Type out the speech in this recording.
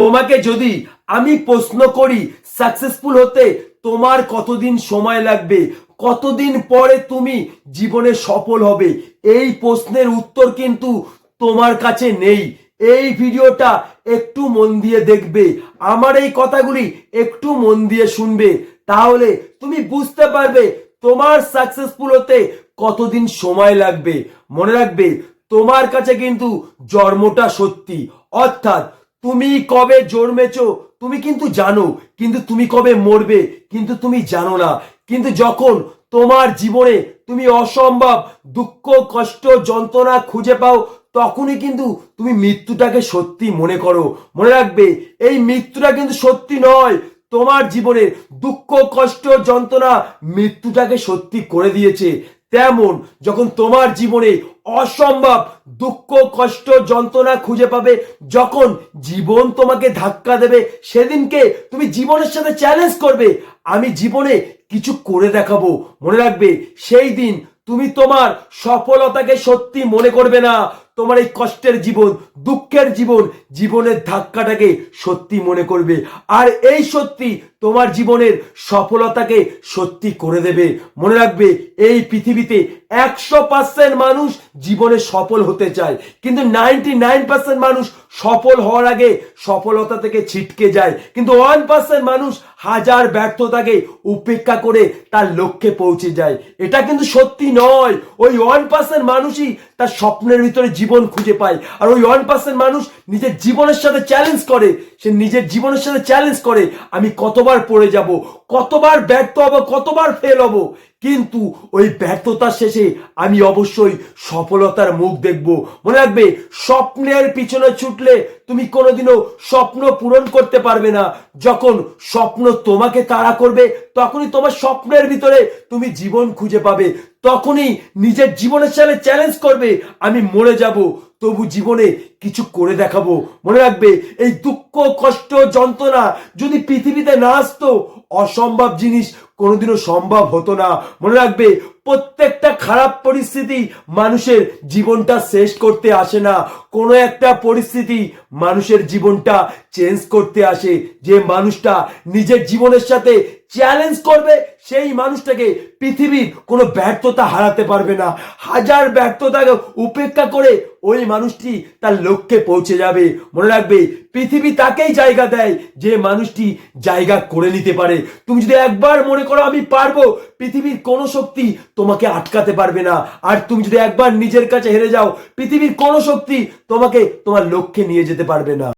তোমাকে যদি আমি প্রশ্ন করি সাকসেসফুল হতে তোমার কতদিন সময় লাগবে, কতদিন পরে তুমি জীবনে সফল হবে, এই প্রশ্নের উত্তর কিন্তু তোমার কাছে নেই। এই ভিডিওটা একটু মন দিয়ে দেখবে, আমার এই কথাগুলি একটু মন দিয়ে শুনবে, তাহলে তুমি বুঝতে পারবে তোমার সাকসেসফুল হতে কতদিন সময় লাগবে। মনে রাখবে, তোমার কাছে কিন্তু জন্মটা সত্যি, অর্থাৎ তুমি কবে জন্মেছো তুমি কিন্তু জানো, কিন্তু তুমি কবে মরবে কিন্তু তুমি জানো না। কিন্তু যখন তোমার জীবনে তুমি অসম্ভব দুঃখ কষ্ট যন্ত্রণা খুঁজে পাও, তখনই কিন্তু তুমি মৃত্যুটাকে সত্যি মনে করো। মনে রাখবে, এই মৃত্যুটা কিন্তু সত্যি নয়, তোমার জীবনে দুঃখ কষ্ট যন্ত্রণা মৃত্যুটাকে সত্যি করে দিয়েছে। তেমন যখন তোমার জীবনে অসম্ভব দুঃখ কষ্ট যন্ত্রণা খুঁজে পাবে, যখন জীবন তোমাকে ধাক্কা দেবে, সেদিনকে তুমি জীবনের সাথে চ্যালেঞ্জ করবে, আমি জীবনে কিছু করে দেখাবো। মনে রাখবে, সেই দিন তুমি তোমার সফলতাকে সত্যি মনে করবে না, তোমার এই কষ্টের জীবন দুঃখের জীবন জীবনের ধাক্কাটাকে সত্যি মনে করবে। আর এই সত্যি তোমার জীবনের সফলতাকে সত্যি করে দেবে। মনে রাখবে, এই পৃথিবীতে 100% মানুষ জীবনে সফল হতে চায়, কিন্তু 99% মানুষ সফল হওয়ার আগে সফলতা থেকে ছিটকে যায়, কিন্তু 1% মানুষ হাজার ব্যর্থতাকে উপেক্ষা করে তার লক্ষ্যে পৌঁছে যায়। এটা কিন্তু সত্যি নয়। ওই 1% মানুষই তার স্বপ্নের ভিতরে জীবন খুঁজে পায়, আর ওই 1% মানুষ নিজের জীবনের সাথে চ্যালেঞ্জ করে, সে নিজের জীবনের সাথে চ্যালেঞ্জ করে, আমি কতবার পড়ে যাব, কতবার ব্যর্থ হব, কতবার ফেল হব, কিন্তু ওই ব্যর্থতার শেষে আমি অবশ্যই সফলতার মুখ দেখব। মনে রাখবে, স্বপ্নের পিছনে ছুটলে তুমি কোনোদিনও স্বপ্ন পূরণ করতে পারবে না। যখন স্বপ্ন তোমাকে তাড়া করবে, তখনই তোমার স্বপ্নের ভিতরে তুমি জীবন খুঁজে পাবে, তখনই নিজের জীবনের সাথে চ্যালেঞ্জ করবে, আমি মরে যাব তবু জীবনে কিছু করে দেখাবো। মনে রাখবে, এই দুঃখ কষ্ট যন্ত্রণা যদি পৃথিবীতে না আসতো, অসম্ভব জিনিস কোনোদিনও সম্ভব হতো না। মনে রাখবে, প্রত্যেকটা খারাপ পরিস্থিতি মানুষের জীবনটা শেষ করতে আসে না, কোনো একটা পরিস্থিতি মানুষের জীবনটা চেঞ্জ করতে আসে। যে মানুষটা নিজের জীবনের সাথে চ্যালেঞ্জ করবে, সেই মানুষটাকে পৃথিবীর কোনো ব্যর্থতা হারাতে পারবে না। হাজার ব্যর্থতাকে উপেক্ষা করে ওই মানুষটি তার লক্ষ্যে পৌঁছে যাবে। মনে রাখবে, পৃথিবী তাকেই জায়গা দেয় যে মানুষটি জায়গা করে নিতে পারে। তুমি যদি একবার মনে করো আমি পারবো, পৃথিবীর কোনো শক্তি তোমাকে আটকাতে পারবে না। আর তুমি যদি একবার নিজের কাছে হেরে যাও, পৃথিবীর কোনো শক্তি তোমাকে তোমার লক্ষ্যে নিয়ে যেতে পারবে না।